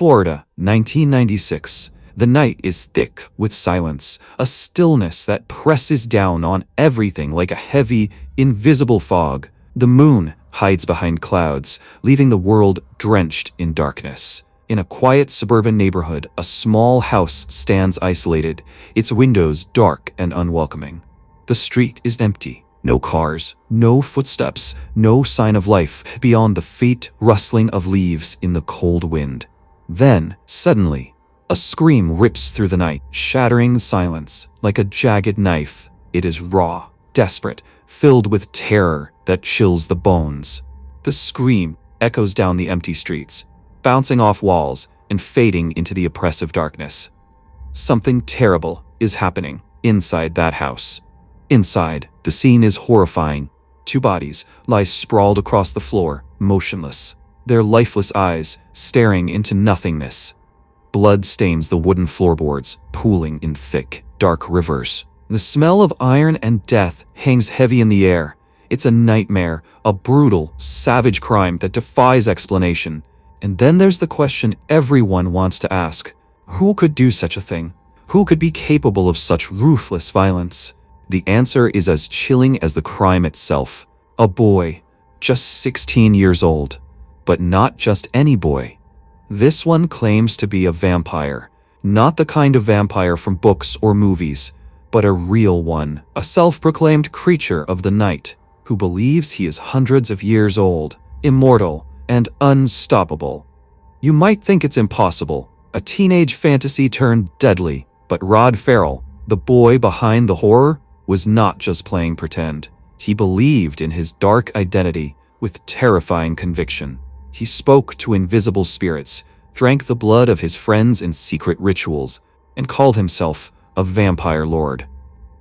Florida, 1996. The night is thick with silence, a stillness that presses down on everything like a heavy, invisible fog. The moon hides behind clouds, leaving the world drenched in darkness. In a quiet suburban neighborhood, a small house stands isolated, its windows dark and unwelcoming. The street is empty. No cars, no footsteps, no sign of life beyond the faint rustling of leaves in the cold wind. Then, suddenly, a scream rips through the night, shattering silence like a jagged knife. It is raw, desperate, filled with terror that chills the bones. The scream echoes down the empty streets, bouncing off walls and fading into the oppressive darkness. Something terrible is happening inside that house. Inside, the scene is horrifying. Two bodies lie sprawled across the floor, motionless, their lifeless eyes staring into nothingness. Blood stains the wooden floorboards, pooling in thick, dark rivers. The smell of iron and death hangs heavy in the air. It's a nightmare, a brutal, savage crime that defies explanation. And then there's the question everyone wants to ask. Who could do such a thing? Who could be capable of such ruthless violence? The answer is as chilling as the crime itself. A boy, just 16 years old. But not just any boy. This one claims to be a vampire. Not the kind of vampire from books or movies, but a real one, a self-proclaimed creature of the night, who believes he is hundreds of years old, immortal, and unstoppable. You might think it's impossible, a teenage fantasy turned deadly, but Rod FERRELL, the boy behind the horror, was not just playing pretend. He believed in his dark identity with terrifying conviction. He spoke to invisible spirits, drank the blood of his friends in secret rituals, and called himself a vampire lord.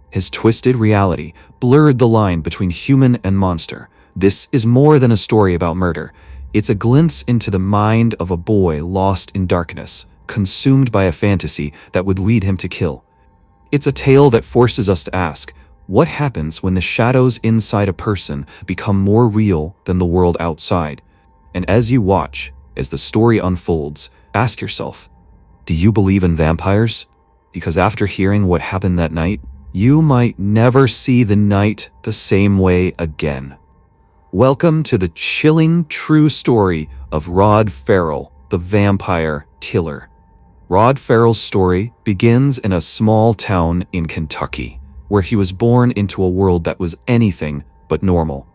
His twisted reality blurred the line between human and monster. This is more than a story about murder. It's a glimpse into the mind of a boy lost in darkness, consumed by a fantasy that would lead him to kill. It's a tale that forces us to ask, what happens when the shadows inside a person become more real than the world outside? And as you watch, as the story unfolds, ask yourself, do you believe in vampires? Because after hearing what happened that night, you might never see the night the same way again. Welcome to the chilling true story of Rod FERRELL, the vampire killer. Rod FERRELL's story begins in a small town in Kentucky, where he was born into a world that was anything but normal.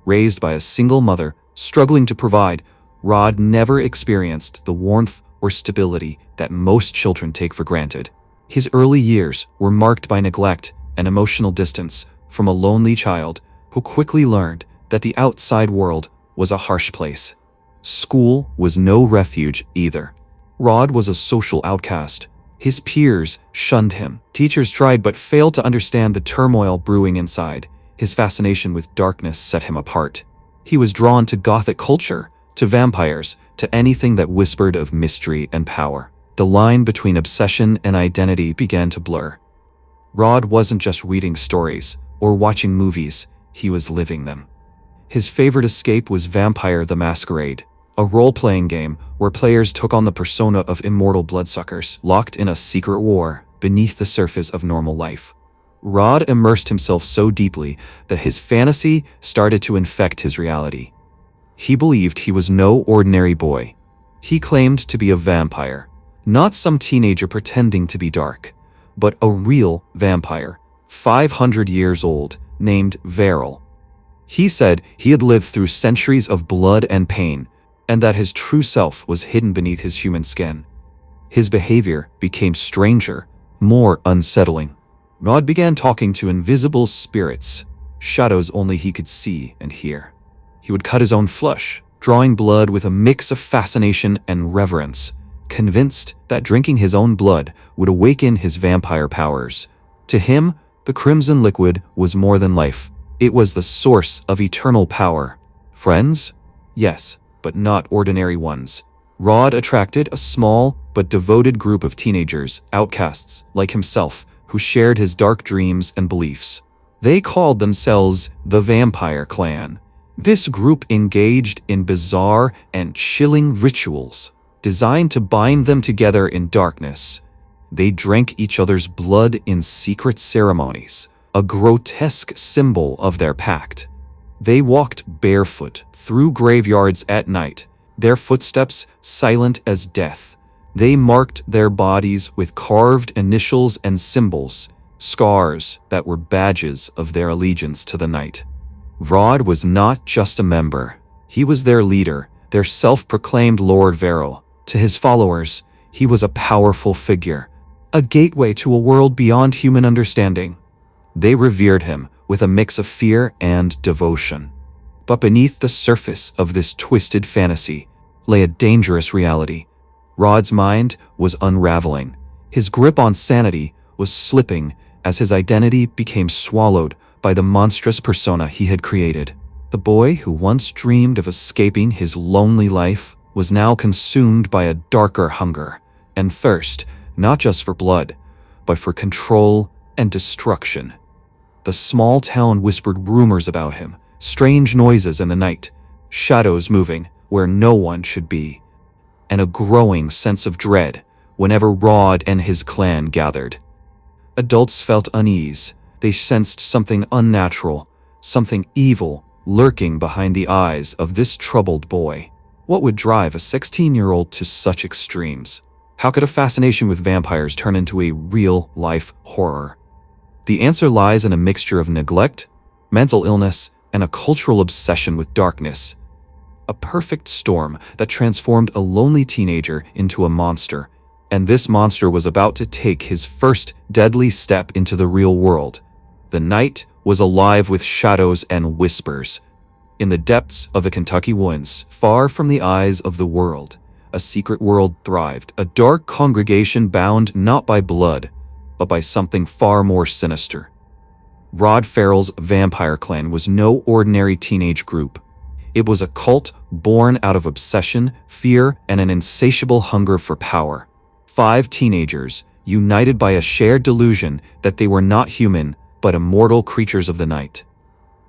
Raised by a single mother, struggling to provide, Rod never experienced the warmth or stability that most children take for granted. His early years were marked by neglect and emotional distance from a lonely child who quickly learned that the outside world was a harsh place. School was no refuge either. Rod was a social outcast. His peers shunned him. Teachers tried but failed to understand the turmoil brewing inside. His fascination with darkness set him apart. He was drawn to gothic culture, to vampires, to anything that whispered of mystery and power. The line between obsession and identity began to blur. Rod wasn't just reading stories or watching movies, he was living them. His favorite escape was Vampire the Masquerade, a role-playing game where players took on the persona of immortal bloodsuckers, locked in a secret war beneath the surface of normal life. Rod immersed himself so deeply that his fantasy started to infect his reality. He believed he was no ordinary boy. He claimed to be a vampire, not some teenager pretending to be dark, but a real vampire, 500 years old, named FERRELL. He said he had lived through centuries of blood and pain, and that his true self was hidden beneath his human skin. His behavior became stranger, more unsettling. Rod began talking to invisible spirits, shadows only he could see and hear. He would cut his own flesh, drawing blood with a mix of fascination and reverence, convinced that drinking his own blood would awaken his vampire powers. To him, the crimson liquid was more than life. It was the source of eternal power. Friends? Yes, but not ordinary ones. Rod attracted a small but devoted group of teenagers, outcasts like himself, who shared his dark dreams and beliefs. They called themselves the Vampire Clan. This group engaged in bizarre and chilling rituals. designed to bind them together in darkness. They drank each other's blood in secret ceremonies, a grotesque symbol of their pact. They walked barefoot through graveyards at night, their footsteps silent as death. They marked their bodies with carved initials and symbols, scars that were badges of their allegiance to the night. Rod was not just a member. He was their leader, their self-proclaimed Lord FERRELL. To his followers, he was a powerful figure, a gateway to a world beyond human understanding. They revered him with a mix of fear and devotion. But beneath the surface of this twisted fantasy lay a dangerous reality. Rod's mind was unraveling. His grip on sanity was slipping as his identity became swallowed by the monstrous persona he had created. The boy who once dreamed of escaping his lonely life was now consumed by a darker hunger and thirst, not just for blood, but for control and destruction. The small town whispered rumors about him, strange noises in the night, shadows moving where no one should be, and a growing sense of dread whenever Rod and his clan gathered. Adults felt unease. They sensed something unnatural, something evil lurking behind the eyes of this troubled boy. What would drive a 16-year-old to such extremes? How could a fascination with vampires turn into a real-life horror? The answer lies in a mixture of neglect, mental illness, and a cultural obsession with darkness. A perfect storm that transformed a lonely teenager into a monster, and this monster was about to take his first deadly step into the real world. The night was alive with shadows and whispers. In the depths of the Kentucky woods, far from the eyes of the world, a secret world thrived, a dark congregation bound not by blood, but by something far more sinister. Rod FERRELL's vampire clan was no ordinary teenage group. It was a cult born out of obsession, fear, and an insatiable hunger for power. 5 teenagers, united by a shared delusion that they were not human, but immortal creatures of the night.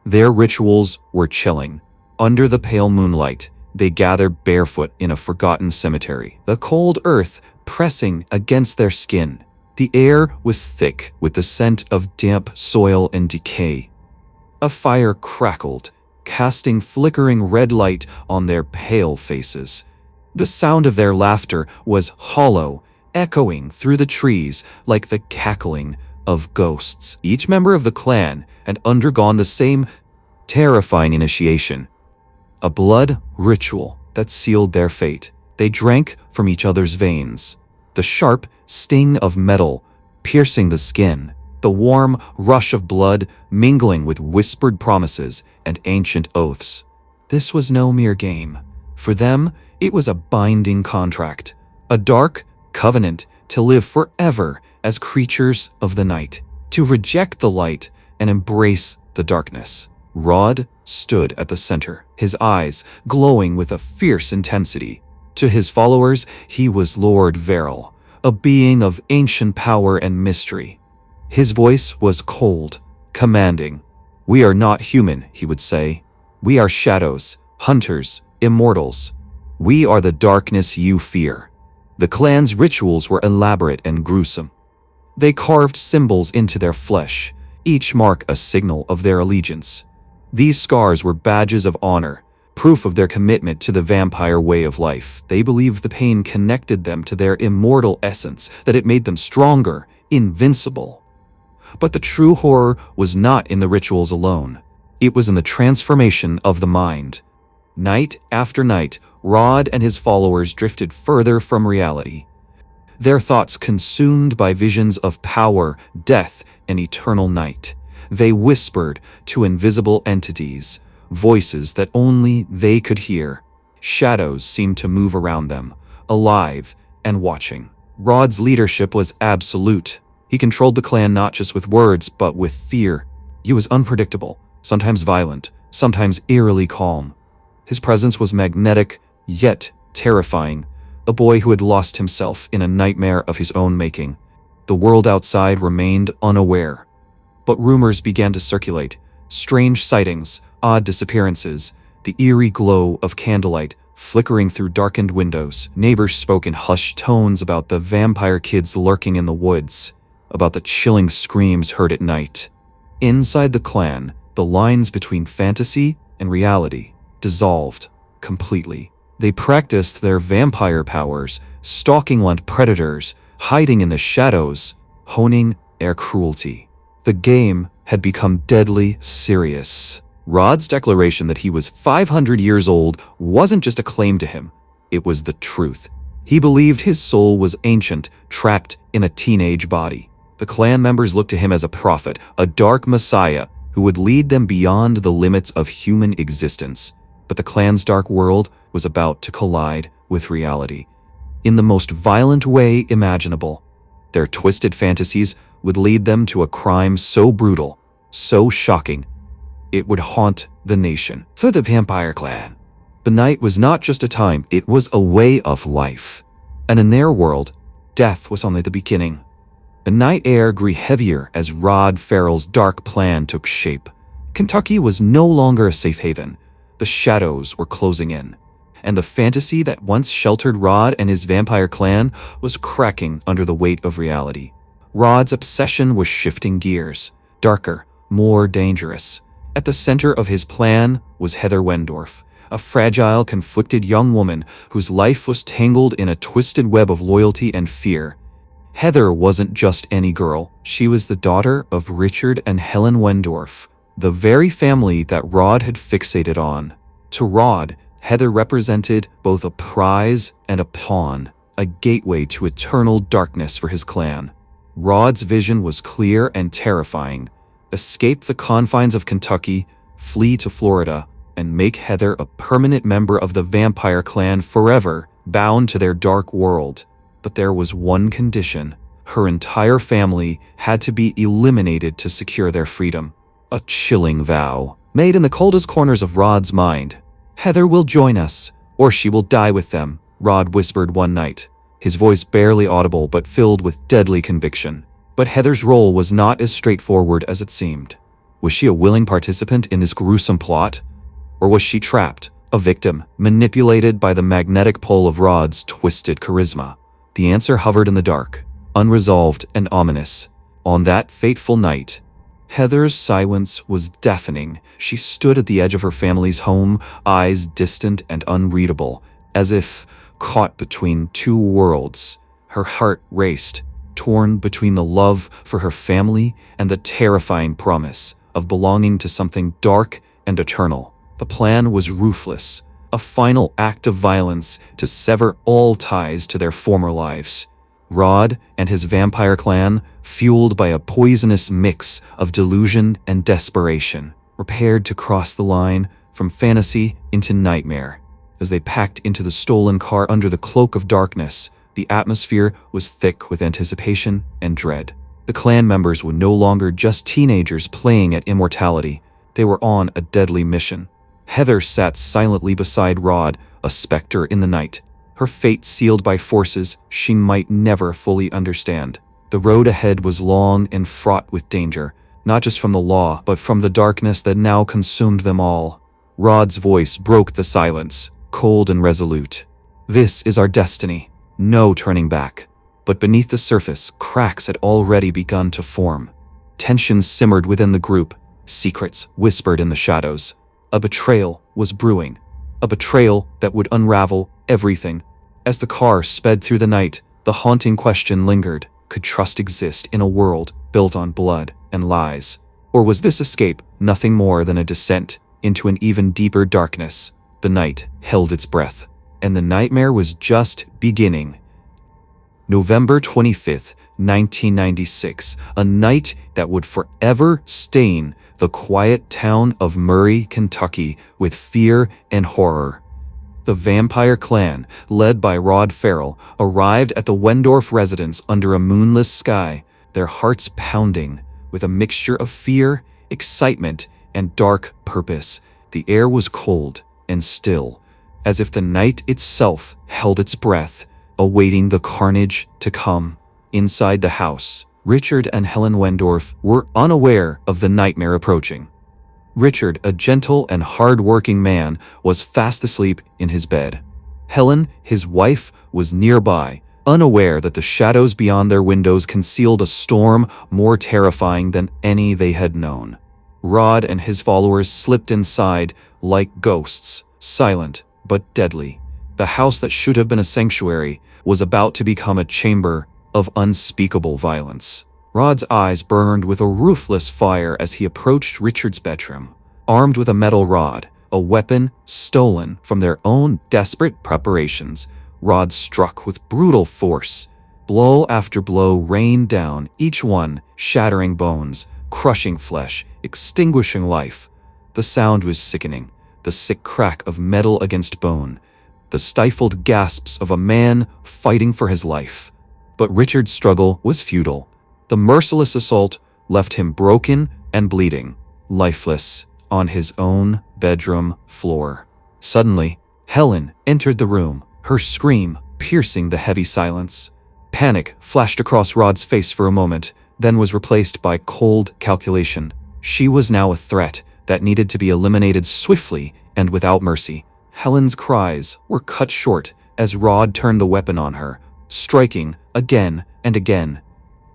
Their rituals were chilling. Under the pale moonlight, they gathered barefoot in a forgotten cemetery, the cold earth pressing against their skin. The air was thick with the scent of damp soil and decay. A fire crackled, casting flickering red light on their pale faces. The sound of their laughter was hollow, echoing through the trees like the cackling of ghosts. Each member of the clan had undergone the same terrifying initiation, a blood ritual that sealed their fate. They drank from each other's veins, the sharp sting of metal piercing the skin, the warm rush of blood mingling with whispered promises and ancient oaths. This was no mere game. For them, it was a binding contract, a dark covenant to live forever as creatures of the night, to reject the light and embrace the darkness. Rod stood at the center, his eyes glowing with a fierce intensity. To his followers, he was Lord FERRELL, a being of ancient power and mystery. His voice was cold, commanding. "We are not human," he would say. "We are shadows, hunters, immortals. We are the darkness you fear." The clan's rituals were elaborate and gruesome. They carved symbols into their flesh, each mark a signal of their allegiance. These scars were badges of honor, proof of their commitment to the vampire way of life. They believed the pain connected them to their immortal essence, that it made them stronger, invincible. But the true horror was not in the rituals alone. It was in the transformation of the mind. Night after night, Rod and his followers drifted further from reality, their thoughts consumed by visions of power, death, and eternal night. They whispered to invisible entities, voices that only they could hear. Shadows seemed to move around them, alive and watching. Rod's leadership was absolute. He controlled the clan not just with words, but with fear. He was unpredictable, sometimes violent, sometimes eerily calm. His presence was magnetic, yet terrifying, a boy who had lost himself in a nightmare of his own making. The world outside remained unaware. But rumors began to circulate, strange sightings, odd disappearances, the eerie glow of candlelight flickering through darkened windows. Neighbors spoke in hushed tones about the vampire kids lurking in the woods, about the chilling screams heard at night. Inside the clan, the lines between fantasy and reality dissolved completely. They practiced their vampire powers, stalking like predators, hiding in the shadows, honing their cruelty. The game had become deadly serious. Rod's declaration that he was 500 years old wasn't just a claim to him, it was the truth. He believed his soul was ancient, trapped in a teenage body. The clan members looked to him as a prophet, a dark messiah who would lead them beyond the limits of human existence. But the clan's dark world was about to collide with reality in the most violent way imaginable. Their twisted fantasies would lead them to a crime so brutal, so shocking, it would haunt the nation. For the vampire clan, the night was not just a time, it was a way of life. And in their world, death was only the beginning. The night air grew heavier as Rod Ferrell's dark plan took shape. Kentucky was no longer a safe haven. The shadows were closing in, and the fantasy that once sheltered Rod and his vampire clan was cracking under the weight of reality. Rod's obsession was shifting gears, darker, more dangerous. At the center of his plan was Heather Wendorf, a fragile, conflicted young woman whose life was tangled in a twisted web of loyalty and fear. Heather wasn't just any girl. She was the daughter of Richard and Helen Wendorf, the very family that Rod had fixated on. To Rod, Heather represented both a prize and a pawn, a gateway to eternal darkness for his clan. Rod's vision was clear and terrifying: escape the confines of Kentucky, flee to Florida, and make Heather a permanent member of the vampire clan forever, bound to their dark world. But there was one condition: her entire family had to be eliminated to secure their freedom. A chilling vow, made in the coldest corners of Rod's mind. "Heather will join us, or she will die with them," Rod whispered one night, his voice barely audible but filled with deadly conviction. But Heather's role was not as straightforward as it seemed. Was she a willing participant in this gruesome plot? Or was she trapped, a victim, manipulated by the magnetic pull of Rod's twisted charisma? The answer hovered in the dark, unresolved and ominous. On that fateful night, Heather's silence was deafening. She stood at the edge of her family's home, eyes distant and unreadable, as if caught between two worlds. Her heart raced, torn between the love for her family and the terrifying promise of belonging to something dark and eternal. The plan was ruthless, a final act of violence to sever all ties to their former lives. Rod and his vampire clan, fueled by a poisonous mix of delusion and desperation, prepared to cross the line from fantasy into nightmare. As they packed into the stolen car under the cloak of darkness, the atmosphere was thick with anticipation and dread. The clan members were no longer just teenagers playing at immortality. They were on a deadly mission. Heather sat silently beside Rod, a specter in the night, her fate sealed by forces she might never fully understand. The road ahead was long and fraught with danger, not just from the law, but from the darkness that now consumed them all. Rod's voice broke the silence, cold and resolute. "This is our destiny. No turning back." But beneath the surface, cracks had already begun to form. Tensions simmered within the group, secrets whispered in the shadows. A betrayal was brewing, a betrayal that would unravel everything. As the car sped through the night, the haunting question lingered: could trust exist in a world built on blood and lies? Or was this escape nothing more than a descent into an even deeper darkness? The night held its breath, and the nightmare was just beginning. November 25th, 1996, a night that would forever stain the quiet town of Murray, Kentucky, with fear and horror. The vampire clan, led by Rod Ferrell, arrived at the Wendorf residence under a moonless sky, their hearts pounding with a mixture of fear, excitement, and dark purpose. The air was cold and still, as if the night itself held its breath, awaiting the carnage to come. Inside the house, Richard and Helen Wendorf were unaware of the nightmare approaching. Richard, a gentle and hard-working man, was fast asleep in his bed. Helen, his wife, was nearby, unaware that the shadows beyond their windows concealed a storm more terrifying than any they had known. Rod and his followers slipped inside like ghosts, silent but deadly. The house that should have been a sanctuary was about to become a chamber of unspeakable violence. Rod's eyes burned with a ruthless fire as he approached Richard's bedroom. Armed with a metal rod, a weapon stolen from their own desperate preparations, Rod struck with brutal force. Blow after blow rained down, each one shattering bones, crushing flesh, extinguishing life. The sound was sickening, the sick crack of metal against bone, the stifled gasps of a man fighting for his life. But Richard's struggle was futile. The merciless assault left him broken and bleeding, lifeless, on his own bedroom floor. Suddenly, Helen entered the room, her scream piercing the heavy silence. Panic flashed across Rod's face for a moment, then was replaced by cold calculation. She was now a threat that needed to be eliminated swiftly and without mercy. Helen's cries were cut short as Rod turned the weapon on her, striking again and again.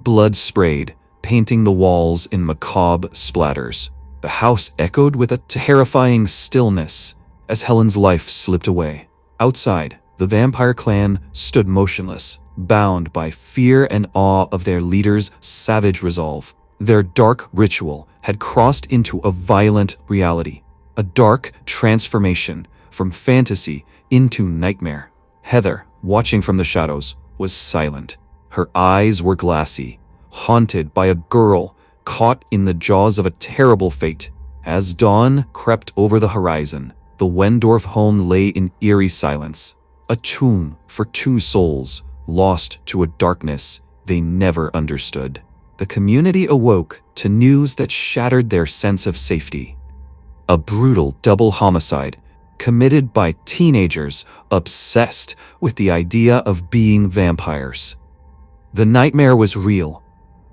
Blood sprayed, painting the walls in macabre splatters. The house echoed with a terrifying stillness as Helen's life slipped away. Outside, the vampire clan stood motionless, bound by fear and awe of their leader's savage resolve. Their dark ritual had crossed into a violent reality, a dark transformation from fantasy into nightmare. Heather, watching from the shadows, was silent. Her eyes were glassy, haunted by a girl caught in the jaws of a terrible fate. As dawn crept over the horizon, the Wendorf home lay in eerie silence, a tomb for two souls lost to a darkness they never understood. The community awoke to news that shattered their sense of safety. A brutal double homicide committed by teenagers obsessed with the idea of being vampires. The nightmare was real.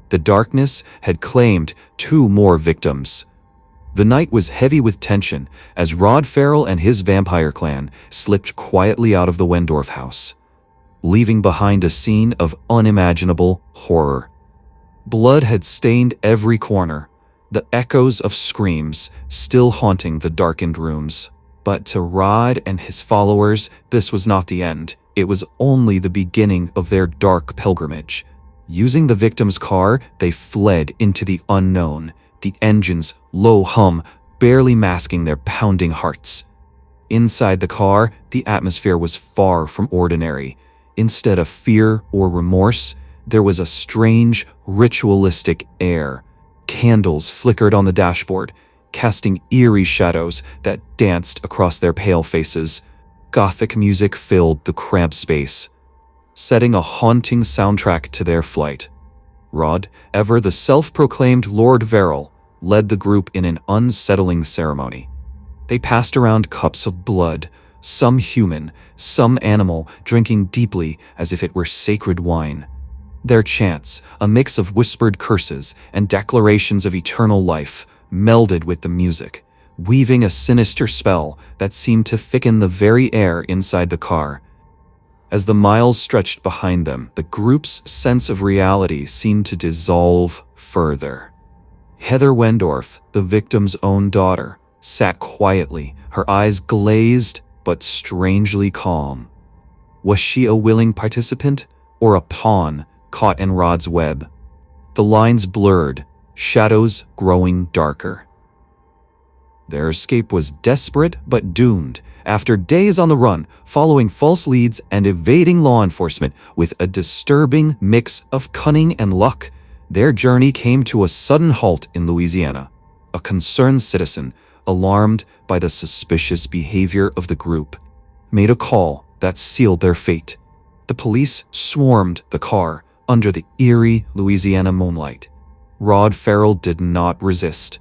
The darkness had claimed 2 more victims. The night was heavy with tension as Rod Ferrell and his vampire clan slipped quietly out of the Wendorf house, leaving behind a scene of unimaginable horror. Blood had stained every corner, the echoes of screams still haunting the darkened rooms. But to Rod and his followers, this was not the end. It was only the beginning of their dark pilgrimage. Using the victim's car, they fled into the unknown, the engine's low hum barely masking their pounding hearts. Inside the car, the atmosphere was far from ordinary. Instead of fear or remorse, there was a strange, ritualistic air. Candles flickered on the dashboard, casting eerie shadows that danced across their pale faces. Gothic music filled the cramped space, setting a haunting soundtrack to their flight. Rod, ever the self-proclaimed Lord Verrill, led the group in an unsettling ceremony. They passed around cups of blood, some human, some animal, drinking deeply as if it were sacred wine. Their chants, a mix of whispered curses and declarations of eternal life, melded with the music, weaving a sinister spell that seemed to thicken the very air inside the car. As the miles stretched behind them, the group's sense of reality seemed to dissolve further. Heather Wendorf, the victim's own daughter, sat quietly, her eyes glazed but strangely calm. Was she a willing participant or a pawn caught in Rod's web? The lines blurred, shadows growing darker. Their escape was desperate but doomed. After days on the run, following false leads and evading law enforcement with a disturbing mix of cunning and luck, their journey came to a sudden halt in Louisiana. A concerned citizen, alarmed by the suspicious behavior of the group, made a call that sealed their fate. The police swarmed the car under the eerie Louisiana moonlight. Rod Ferrell did not resist.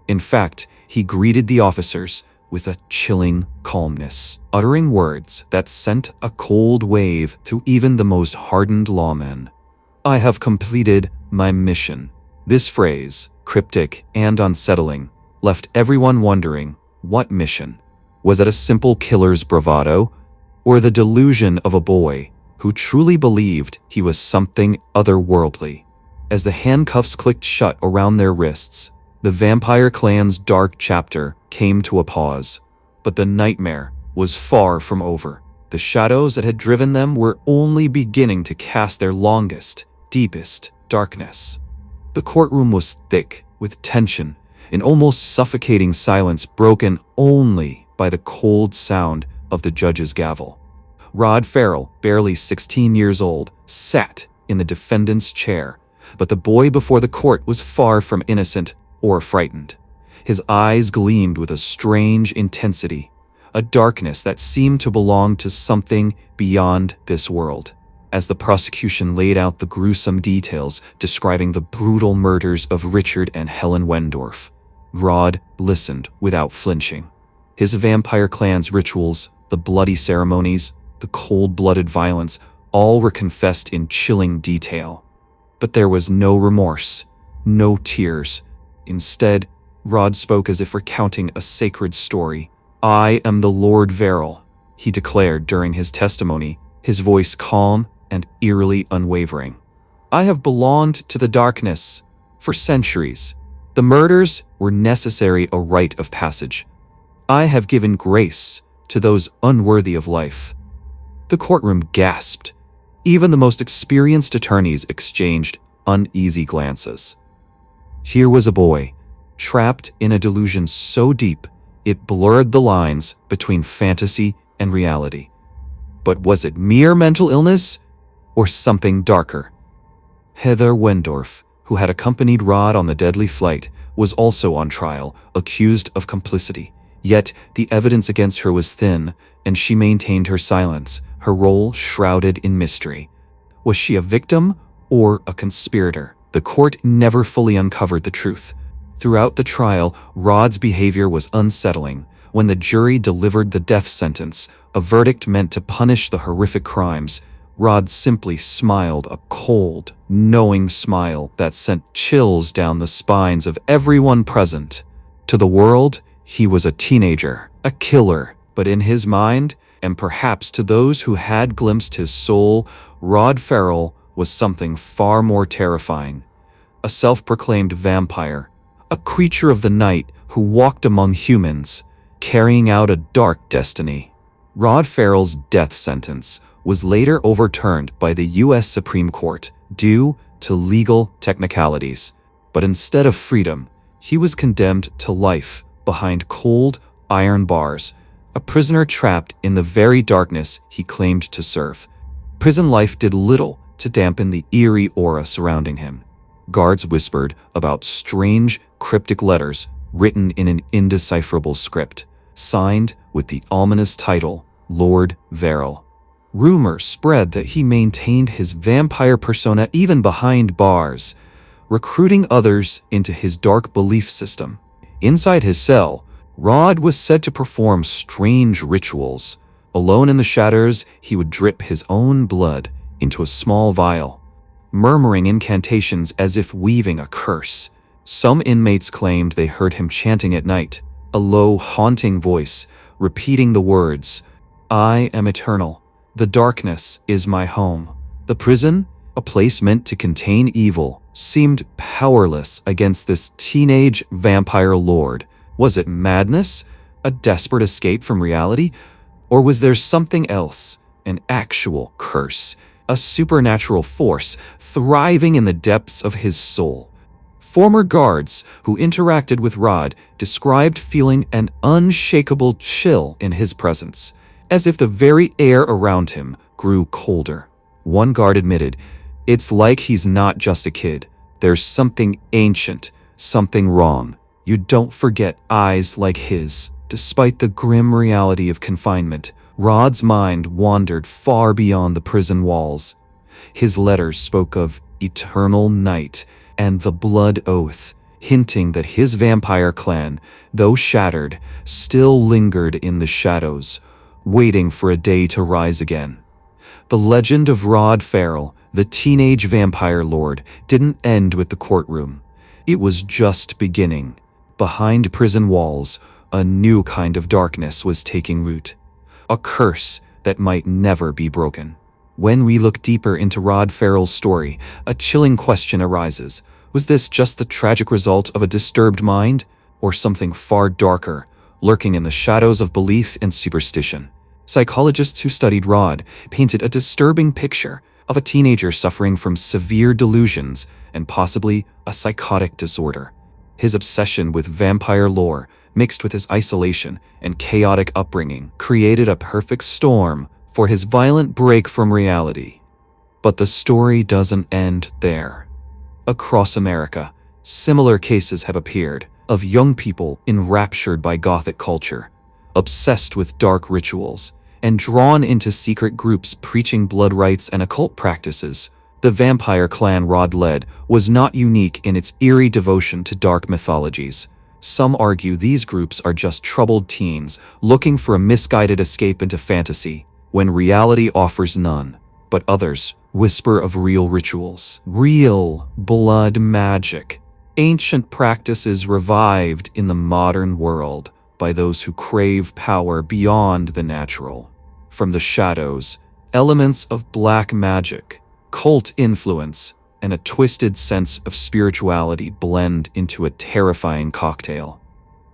In fact, he greeted the officers with a chilling calmness, uttering words that sent a cold wave through even the most hardened lawmen. "I have completed my mission." This phrase, cryptic and unsettling, left everyone wondering, what mission? Was it a simple killer's bravado? or the delusion of a boy who truly believed he was something otherworldly. As the handcuffs clicked shut around their wrists, the vampire clan's dark chapter came to a pause. But the nightmare was far from over. The shadows that had driven them were only beginning to cast their longest, deepest darkness. The courtroom was thick with tension, an almost suffocating silence broken only by the cold sound of the judge's gavel. Rod Ferrell, barely 16 years old, sat in the defendant's chair, but the boy before the court was far from innocent or frightened. His eyes gleamed with a strange intensity, a darkness that seemed to belong to something beyond this world. As the prosecution laid out the gruesome details describing the brutal murders of Richard and Helen Wendorf, Rod listened without flinching. His vampire clan's rituals, the bloody ceremonies, the cold-blooded violence, all were confessed in chilling detail. But there was no remorse, no tears. Instead, Rod spoke as if recounting a sacred story. "I am the Lord Verrill," he declared during his testimony, his voice calm and eerily unwavering. "I have belonged to the darkness for centuries. The murders were necessary a rite of passage. I have given grace to those unworthy of life." The courtroom gasped. Even the most experienced attorneys exchanged uneasy glances. Here was a boy, trapped in a delusion so deep it blurred the lines between fantasy and reality. But was it mere mental illness or something darker? Heather Wendorf, who had accompanied Rod on the deadly flight, was also on trial, accused of complicity. Yet the evidence against her was thin, and she maintained her silence, her role shrouded in mystery. Was she a victim or a conspirator? The court never fully uncovered the truth. Throughout the trial, Rod's behavior was unsettling. When the jury delivered the death sentence, a verdict meant to punish the horrific crimes, Rod simply smiled, a cold, knowing smile that sent chills down the spines of everyone present. To the world, he was a teenager, a killer, but in his mind, and perhaps to those who had glimpsed his soul, Rod Ferrell was something far more terrifying. A self-proclaimed vampire, a creature of the night who walked among humans, carrying out a dark destiny. Rod Ferrell's death sentence was later overturned by the U.S. Supreme Court due to legal technicalities. But instead of freedom, he was condemned to life behind cold, iron bars, a prisoner trapped in the very darkness he claimed to serve. Prison life did little to dampen the eerie aura surrounding him. Guards whispered about strange, cryptic letters written in an indecipherable script, signed with the ominous title, Lord Verrill. Rumors spread that he maintained his vampire persona even behind bars, recruiting others into his dark belief system. Inside his cell, Rod was said to perform strange rituals. Alone in the shadows, he would drip his own blood into a small vial, murmuring incantations as if weaving a curse. Some inmates claimed they heard him chanting at night, a low, haunting voice, repeating the words, "I am eternal. The darkness is my home." The prison, a place meant to contain evil, seemed powerless against this teenage vampire lord. Was it madness? A desperate escape from reality? Or was there something else? An actual curse? A supernatural force thriving in the depths of his soul? Former guards who interacted with Rod described feeling an unshakable chill in his presence, as if the very air around him grew colder. One guard admitted, "It's like he's not just a kid. There's something ancient, something wrong. You don't forget eyes like his." Despite the grim reality of confinement, Rod's mind wandered far beyond the prison walls. His letters spoke of eternal night and the blood oath, hinting that his vampire clan, though shattered, still lingered in the shadows, waiting for a day to rise again. The legend of Rod Ferrell, the teenage vampire lord, didn't end with the courtroom. It was just beginning. Behind prison walls, a new kind of darkness was taking root. A curse that might never be broken. When we look deeper into Rod Ferrell's story, a chilling question arises. Was this just the tragic result of a disturbed mind, or something far darker, lurking in the shadows of belief and superstition? Psychologists who studied Rod painted a disturbing picture of a teenager suffering from severe delusions and possibly a psychotic disorder. His obsession with vampire lore, mixed with his isolation and chaotic upbringing, created a perfect storm for his violent break from reality. But the story doesn't end there. Across America, similar cases have appeared of young people enraptured by Gothic culture, obsessed with dark rituals, and drawn into secret groups preaching blood rites and occult practices. The vampire clan Rod led was not unique in its eerie devotion to dark mythologies. Some argue these groups are just troubled teens looking for a misguided escape into fantasy, when reality offers none. But others whisper of real rituals, real blood magic, ancient practices revived in the modern world by those who crave power beyond the natural. From the shadows, elements of black magic, cult influence, and a twisted sense of spirituality blend into a terrifying cocktail.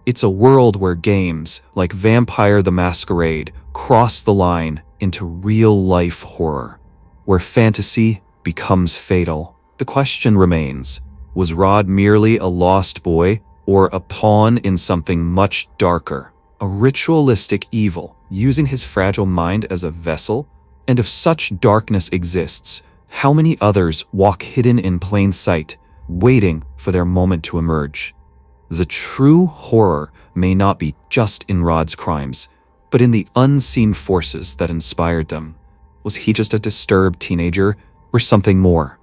It's a world where games like Vampire the Masquerade cross the line into real-life horror, where fantasy becomes fatal. The question remains, was Rod merely a lost boy or a pawn in something much darker, a ritualistic evil using his fragile mind as a vessel? And if such darkness exists, how many others walk hidden in plain sight, waiting for their moment to emerge? The true horror may not be just in Rod's crimes, but in the unseen forces that inspired them. Was he just a disturbed teenager, or something more?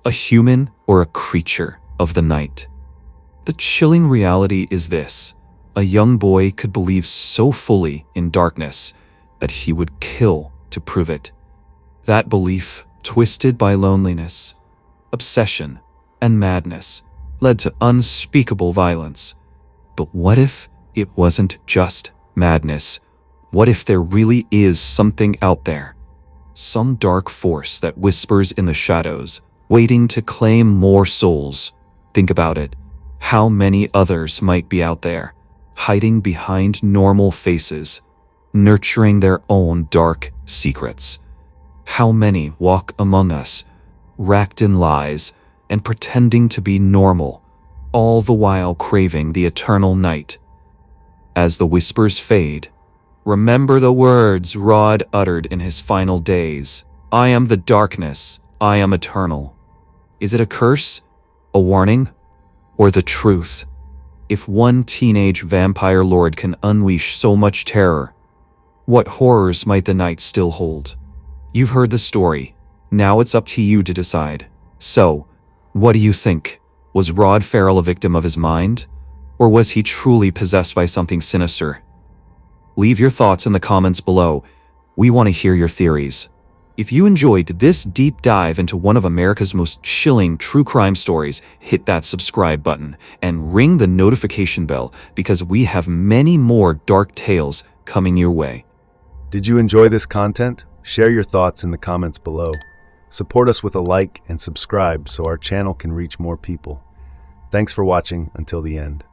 A human or a creature of the night? The chilling reality is this: a young boy could believe so fully in darkness that he would kill to prove it. That belief, twisted by loneliness, obsession, and madness, led to unspeakable violence. But what if it wasn't just madness? What if there really is something out there? Some dark force that whispers in the shadows, waiting to claim more souls. Think about it. How many others might be out there, hiding behind normal faces, nurturing their own dark secrets? How many walk among us, wrapped in lies and pretending to be normal, all the while craving the eternal night? As the whispers fade, remember the words Rod uttered in his final days. I am the darkness, I am eternal. Is it a curse, a warning, or the truth? If one teenage vampire lord can unleash so much terror, what horrors might the night still hold? You've heard the story. Now it's up to you to decide. So, what do you think? Was Rod Ferrell a victim of his mind? Or was he truly possessed by something sinister? Leave your thoughts in the comments below. We want to hear your theories. If you enjoyed this deep dive into one of America's most chilling true crime stories, hit that subscribe button and ring the notification bell, because we have many more dark tales coming your way. Did you enjoy this content? Share your thoughts in the comments below. Support us with a like and subscribe so our channel can reach more people. Thanks for watching until the end.